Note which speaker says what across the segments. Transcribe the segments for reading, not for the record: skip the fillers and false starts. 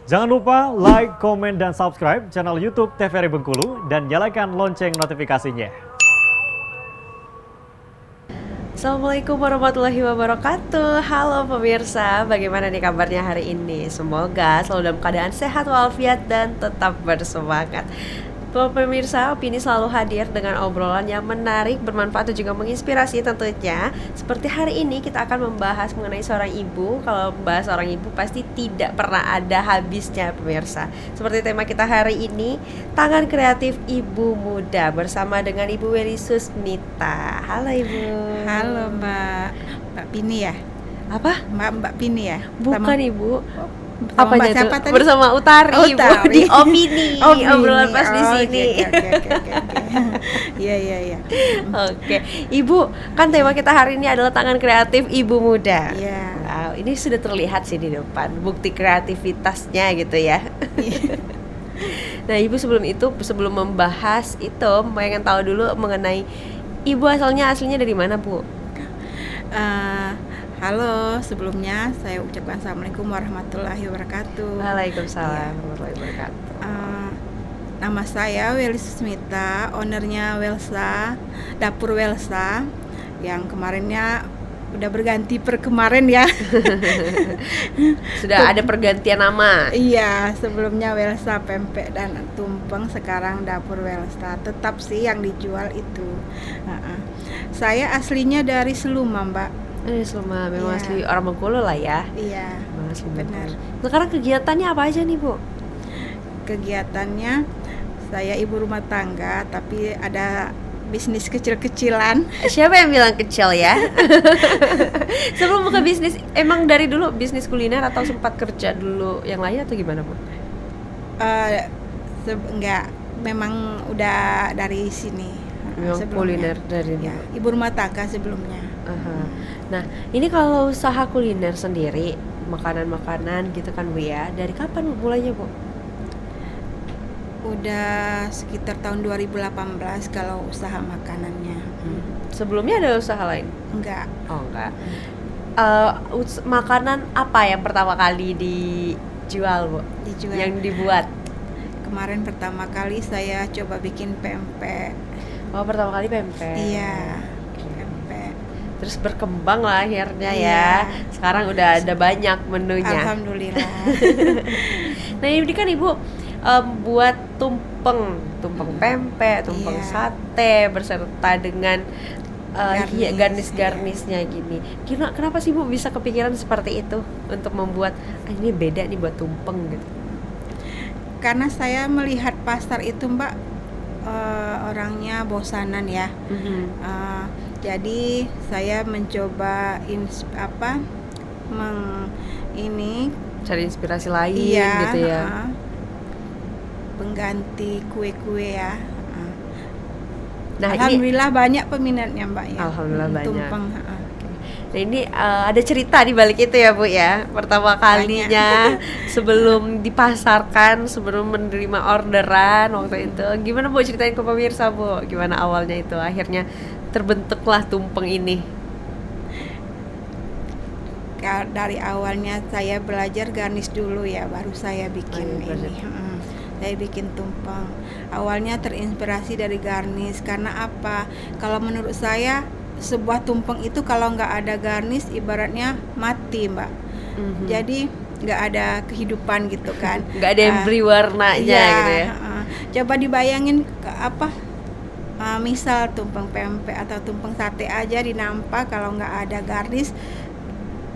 Speaker 1: Jangan lupa like, komen, dan subscribe channel YouTube TVRI Bengkulu dan nyalakan lonceng notifikasinya.
Speaker 2: Assalamualaikum warahmatullahi wabarakatuh. Halo pemirsa, bagaimana nih kabarnya hari ini? Semoga selalu dalam keadaan sehat walafiat dan tetap bersemangat. Pemirsa, opini selalu hadir dengan obrolan yang menarik, bermanfaat dan juga menginspirasi tentunya. Seperti hari ini kita akan membahas mengenai seorang ibu. Kalau membahas seorang ibu pasti tidak pernah ada habisnya pemirsa. Seperti tema kita hari ini, Tangan Kreatif Ibu Muda bersama dengan Ibu Welly Susmita. Halo Ibu.
Speaker 3: Halo Mbak Pini ya?
Speaker 2: Apa?
Speaker 3: Mbak Pini ya?
Speaker 2: Bukan Ibu.
Speaker 3: Apa siapa tadi?
Speaker 2: Bersama Utari, Ibu, di opini, obrolan pas di sini.
Speaker 3: Iya.
Speaker 2: Oke, Ibu, kan tema kita hari ini adalah Tangan Kreatif Ibu Muda.
Speaker 3: Iya.
Speaker 2: Wow, ini sudah terlihat sih di depan bukti kreativitasnya gitu ya. Nah, Ibu sebelum membahas itu, pengen tahu dulu mengenai Ibu aslinya dari mana, Bu?
Speaker 3: Halo, sebelumnya saya ucapkan Assalamualaikum warahmatullahi wabarakatuh.
Speaker 2: Waalaikumsalam warahmatullahi wabarakatuh.
Speaker 3: Nama saya Welly Susmita, ownernya Welsa, Dapur Welsa, yang kemarinnya udah berganti per kemarin ya.
Speaker 2: Sudah ada pergantian nama.
Speaker 3: Iya, sebelumnya Welsa pempek dan tumpeng, sekarang Dapur Welsa. Tetap sih yang dijual itu. Saya aslinya dari Seluma, Mbak.
Speaker 2: Selama memang
Speaker 3: Iya.
Speaker 2: asli orang Bengkulu lah ya.
Speaker 3: Iya,
Speaker 2: Asli
Speaker 3: benar.
Speaker 2: Bengkulu. Sekarang kegiatannya apa aja nih, Bu?
Speaker 3: Kegiatannya saya ibu rumah tangga, tapi ada bisnis kecil-kecilan.
Speaker 2: Siapa yang bilang kecil ya? Sebelum buka bisnis, emang dari dulu bisnis kuliner atau sempat kerja dulu yang lain atau gimana, Bu?
Speaker 3: Enggak, memang udah dari sini.
Speaker 2: Memang kuliner dari
Speaker 3: Ya,
Speaker 2: dulu.
Speaker 3: ibu rumah tangga sebelumnya.
Speaker 2: Nah, ini kalau usaha kuliner sendiri, makanan-makanan gitu kan, Bu ya. Dari kapan Bu mulainya, Bu?
Speaker 3: Udah sekitar tahun 2018 kalau usaha makanannya.
Speaker 2: Sebelumnya ada usaha lain?
Speaker 3: Enggak.
Speaker 2: Oh, enggak. Makanan apa yang pertama kali dijual, Bu?
Speaker 3: Dijual.
Speaker 2: Yang dibuat?
Speaker 3: Kemarin pertama kali saya coba bikin pempek.
Speaker 2: Oh, pertama kali pempek.
Speaker 3: Iya, pempek.
Speaker 2: Terus berkembang lah akhirnya
Speaker 3: Iya.
Speaker 2: ya. Sekarang udah ada banyak menunya.
Speaker 3: Alhamdulillah.
Speaker 2: Nah, ini kan Ibu buat tumpeng pempek, tumpeng
Speaker 3: Iya.
Speaker 2: sate beserta dengan garnis-garnisnya gini. Kenapa sih Bu bisa kepikiran seperti itu untuk membuat ini beda nih buat tumpeng gitu?
Speaker 3: Karena saya melihat pasar itu, Mbak, orangnya bosanan ya. Jadi saya mencoba
Speaker 2: Cari inspirasi lain
Speaker 3: iya,
Speaker 2: gitu ya.
Speaker 3: pengganti kue-kue ya.
Speaker 2: Nah, ini
Speaker 3: Alhamdulillah banyak peminatnya, Mbak ya.
Speaker 2: Alhamdulillah banyak.
Speaker 3: Tumpeng.
Speaker 2: Nah, ini ada cerita di balik itu ya, Bu ya. Pertama kalinya sebelum dipasarkan, sebelum menerima orderan waktu itu. Gimana Bu ceritain ke pemirsa, Bu? Gimana awalnya itu akhirnya terbentuklah tumpeng ini?
Speaker 3: Dari awalnya saya belajar garnis dulu ya, baru saya bikin
Speaker 2: belajar.
Speaker 3: ini. Saya bikin tumpeng. Awalnya terinspirasi dari garnis karena apa? Kalau menurut saya sebuah tumpeng itu kalau nggak ada garnis ibaratnya mati, Mbak. Jadi nggak ada kehidupan gitu kan.
Speaker 2: Nggak ada yang beri warnanya gitu ya.
Speaker 3: Coba dibayangin misal tumpeng pempek atau tumpeng sate aja dinampak kalau nggak ada garnis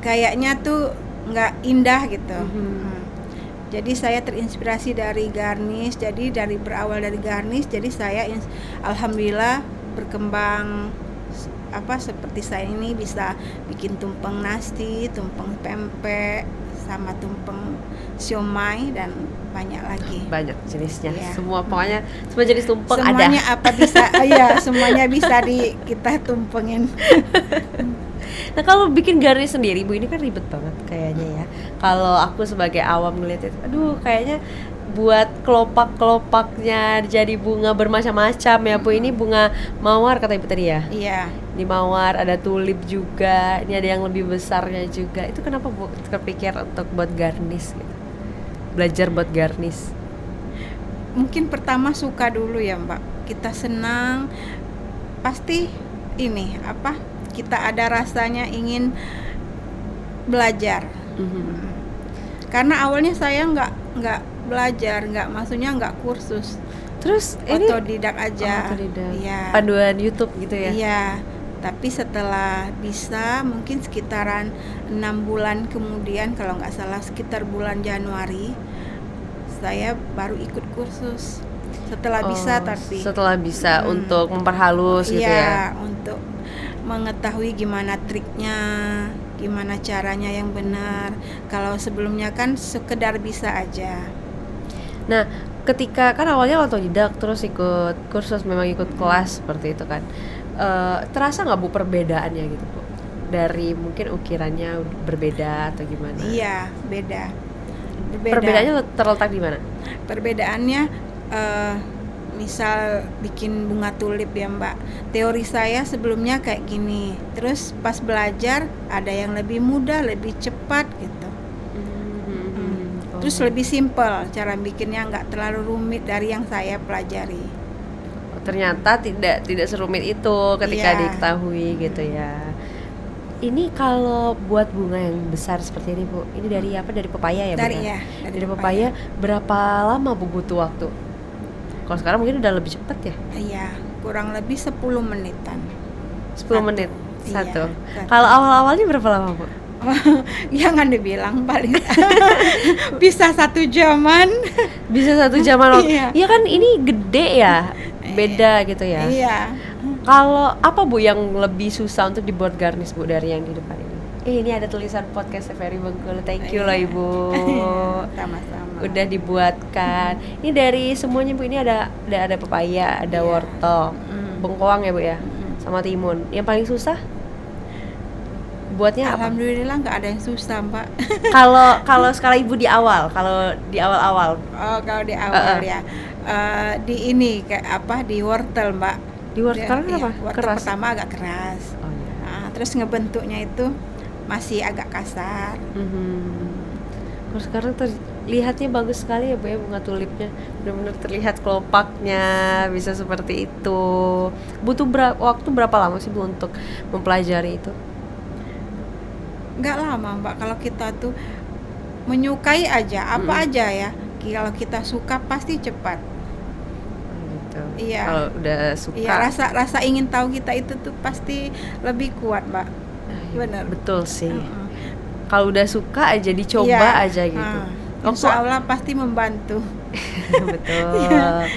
Speaker 3: kayaknya tuh nggak indah gitu. Jadi saya terinspirasi dari garnis. Jadi berawal dari garnis, jadi saya alhamdulillah berkembang seperti saya ini bisa bikin tumpeng nasi, tumpeng pempek, sama tumpeng siomay dan banyak lagi.
Speaker 2: Banyak jenisnya.
Speaker 3: Iya.
Speaker 2: Semua jenis tumpeng
Speaker 3: Semuanya
Speaker 2: ada.
Speaker 3: apa bisa semuanya bisa kita tumpengin.
Speaker 2: Nah, kalau bikin garnis sendiri, Bu, ini kan ribet banget kayaknya ya. Kalau aku sebagai awam ngeliat itu, aduh kayaknya buat kelopak-kelopaknya jadi bunga bermacam-macam ya, Bu. Ini bunga mawar kata Ibu tadi ya?
Speaker 3: Iya.
Speaker 2: Di mawar ada tulip juga, ini ada yang lebih besarnya juga. Itu kenapa Bu terpikir untuk buat garnis gitu? belajar buat garnish?
Speaker 3: Mungkin pertama suka dulu ya Mbak. Kita senang, pasti ini apa? Kita ada rasanya ingin belajar. Karena awalnya saya nggak belajar, maksudnya nggak kursus,
Speaker 2: Terus ini
Speaker 3: otodidak aja.
Speaker 2: otodidak.
Speaker 3: Iya.
Speaker 2: Panduan YouTube gitu ya?
Speaker 3: Iya. Tapi setelah bisa mungkin sekitaran 6 bulan kemudian, kalau nggak salah sekitar bulan Januari, saya baru ikut kursus. Setelah bisa, tapi
Speaker 2: setelah bisa untuk memperhalus gitu ya?
Speaker 3: iya, untuk mengetahui gimana triknya, gimana caranya yang benar. Kalau sebelumnya kan sekedar bisa aja.
Speaker 2: Nah, ketika kan awalnya otodidak terus ikut kursus, memang ikut kelas seperti itu kan, terasa nggak Bu perbedaannya gitu Bu? Dari mungkin ukirannya berbeda atau gimana?
Speaker 3: Iya, beda. Berbeda.
Speaker 2: Perbedaannya terletak di mana?
Speaker 3: Perbedaannya misal bikin bunga tulip ya Mbak, teori saya sebelumnya kayak gini, terus pas belajar ada yang lebih mudah, lebih cepat gitu. Terus lebih simpel, cara bikinnya nggak terlalu rumit dari yang saya pelajari.
Speaker 2: Ternyata tidak serumit itu ketika
Speaker 3: Iya.
Speaker 2: diketahui gitu ya. Ini kalau buat bunga yang besar seperti ini Bu, ini dari apa? Dari pepaya ya Bu? Dari pepaya berapa lama Bu butuh waktu? Kalau sekarang mungkin udah lebih cepat ya?
Speaker 3: Iya, kurang lebih 10 menitan.
Speaker 2: 10 menit
Speaker 3: Iya,
Speaker 2: satu.
Speaker 3: satu.
Speaker 2: Kalau awal-awalnya berapa lama Bu?
Speaker 3: Jangan dibilang paling bisa 1 jaman.
Speaker 2: Bisa 1 jaman waktu.
Speaker 3: Iya.
Speaker 2: Iya kan ini gede ya, beda gitu ya.
Speaker 3: Iya.
Speaker 2: Kalau apa Bu yang lebih susah untuk dibuat garnish Bu dari yang di depan ini? Ini ada tulisan podcast TVRI Bengkulu. Thank you loh
Speaker 3: Iya.
Speaker 2: Ibu.
Speaker 3: Sama-sama.
Speaker 2: Udah dibuatkan. Ini dari semuanya Bu, ini ada pepaya, ada
Speaker 3: Iya.
Speaker 2: wortel, bengkoang ya Bu ya, sama timun. Yang paling susah buatnya apa?
Speaker 3: Alhamdulillah nggak ada yang susah Mbak.
Speaker 2: Kalau skala Ibu di awal, kalau di awal-awal.
Speaker 3: Oh, kalau di awal ya di ini kayak apa, di wortel Mbak.
Speaker 2: Di wortel
Speaker 3: Dia-
Speaker 2: karena
Speaker 3: iya,
Speaker 2: apa?
Speaker 3: wortel
Speaker 2: Keras.
Speaker 3: pertama agak keras.
Speaker 2: Oh, iya.
Speaker 3: Nah, terus ngebentuknya itu masih agak kasar.
Speaker 2: Kalau sekarang terlihatnya bagus sekali ya Bu ya, bunga tulipnya benar-benar terlihat kelopaknya, bisa seperti itu. Butuh waktu berapa lama sih Bu untuk mempelajari itu?
Speaker 3: Nggak lama Mbak, kalau kita tuh menyukai aja apa aja ya. Kalau kita suka pasti cepat.
Speaker 2: Gitu.
Speaker 3: Iya.
Speaker 2: Kalau udah suka.
Speaker 3: Iya, rasa ingin tahu kita itu tuh pasti lebih kuat Mbak. Benar.
Speaker 2: Betul sih.
Speaker 3: Mm-mm.
Speaker 2: Kalau udah suka aja dicoba
Speaker 3: Iya.
Speaker 2: aja gitu.
Speaker 3: Insya Allah pasti membantu.
Speaker 2: Betul.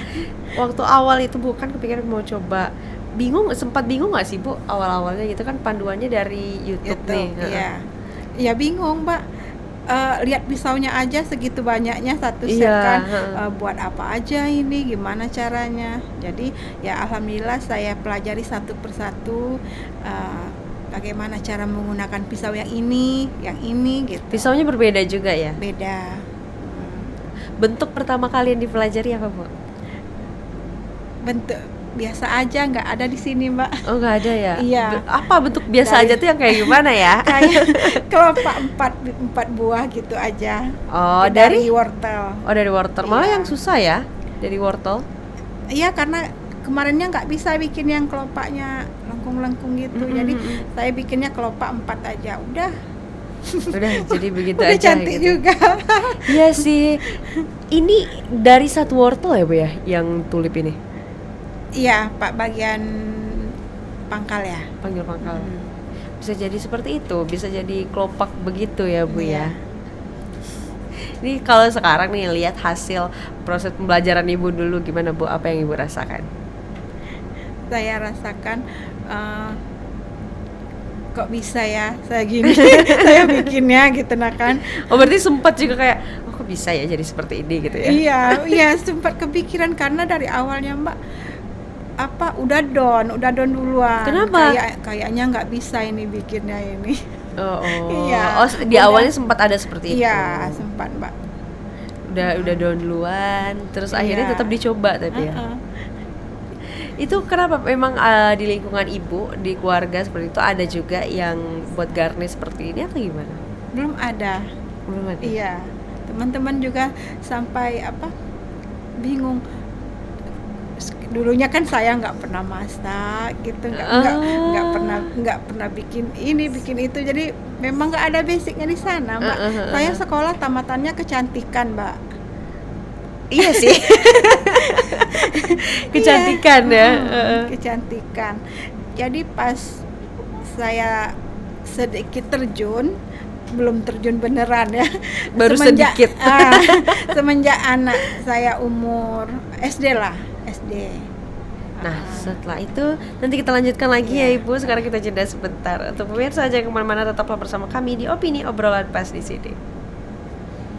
Speaker 2: Waktu awal itu bukan kepikiran mau coba. Sempat bingung nggak sih Bu awal-awalnya gitu kan, panduannya dari YouTube nih.
Speaker 3: Iya. Ya bingung Mbak. Lihat pisaunya aja segitu banyaknya satu set
Speaker 2: Iya,
Speaker 3: kan.
Speaker 2: heeh.
Speaker 3: Buat apa aja ini, gimana caranya. Jadi ya alhamdulillah saya pelajari satu persatu, bagaimana cara menggunakan pisau yang ini gitu.
Speaker 2: Pisaunya berbeda juga ya.
Speaker 3: Beda.
Speaker 2: Bentuk pertama kali yang dipelajari apa Bu?
Speaker 3: Bentuk biasa aja, nggak ada di sini Mbak.
Speaker 2: Oh nggak ada ya?
Speaker 3: Iya.
Speaker 2: Apa bentuk biasa
Speaker 3: Dari-
Speaker 2: aja tuh yang kayak gimana ya?
Speaker 3: Kayak kelopak empat buah gitu aja.
Speaker 2: Oh
Speaker 3: dari wortel.
Speaker 2: Oh dari wortel. Malah
Speaker 3: Iya.
Speaker 2: yang susah ya dari wortel.
Speaker 3: Iya, karena kemarinnya nggak bisa bikin yang kelopaknya lengkung-lengkung gitu. Jadi saya bikinnya kelopak 4 aja. Udah
Speaker 2: Jadi begitu
Speaker 3: udah
Speaker 2: aja
Speaker 3: cantik
Speaker 2: gitu.
Speaker 3: juga.
Speaker 2: Iya sih. Ini dari satu wortel ya Bu ya, yang tulip ini?
Speaker 3: Iya, Pak, bagian pangkal ya.
Speaker 2: Panggil pangkal. Bisa jadi seperti itu, bisa jadi kelopak begitu ya Bu ya.
Speaker 3: Iya.
Speaker 2: Ini kalau sekarang nih lihat hasil proses pembelajaran Ibu dulu gimana Bu? Apa yang Ibu rasakan?
Speaker 3: Saya rasakan kok bisa ya saya gini. Saya bikinnya gitu nah kan.
Speaker 2: Oh berarti sempat juga kayak, oh kok bisa ya jadi seperti ini gitu ya?
Speaker 3: Iya, sempat kepikiran karena dari awalnya Mbak udah down duluan.
Speaker 2: Kenapa?
Speaker 3: Kayaknya nggak bisa ini bikinnya ini.
Speaker 2: Oh,
Speaker 3: Iya,
Speaker 2: oh di
Speaker 3: udah.
Speaker 2: awalnya sempat ada seperti itu.
Speaker 3: Iya, sempat Mbak.
Speaker 2: Udah down duluan, terus
Speaker 3: Iya.
Speaker 2: akhirnya tetap dicoba tapi ya. Itu kenapa memang di lingkungan Ibu, di keluarga seperti itu ada juga yang buat garnish seperti ini atau gimana?
Speaker 3: Belum ada.
Speaker 2: Belum ada.
Speaker 3: Iya. Teman-teman juga sampai bingung. Dulunya kan saya nggak pernah masak gitu, nggak pernah bikin ini bikin itu, jadi memang nggak ada basicnya di sana, Mbak. Saya sekolah tamatannya kecantikan, Mbak.
Speaker 2: Iya sih. Kecantikan ya.
Speaker 3: Kecantikan. Jadi pas saya sedikit terjun, belum terjun beneran ya.
Speaker 2: Baru sedikit.
Speaker 3: Semenjak anak saya umur SD lah, SD.
Speaker 2: Nah, setelah itu nanti kita lanjutkan lagi ya Ibu. Sekarang kita jeda sebentar. Untuk pemirsa jangan kemana-mana, tetaplah bersama kami di Opini Obrolan Pas di sini.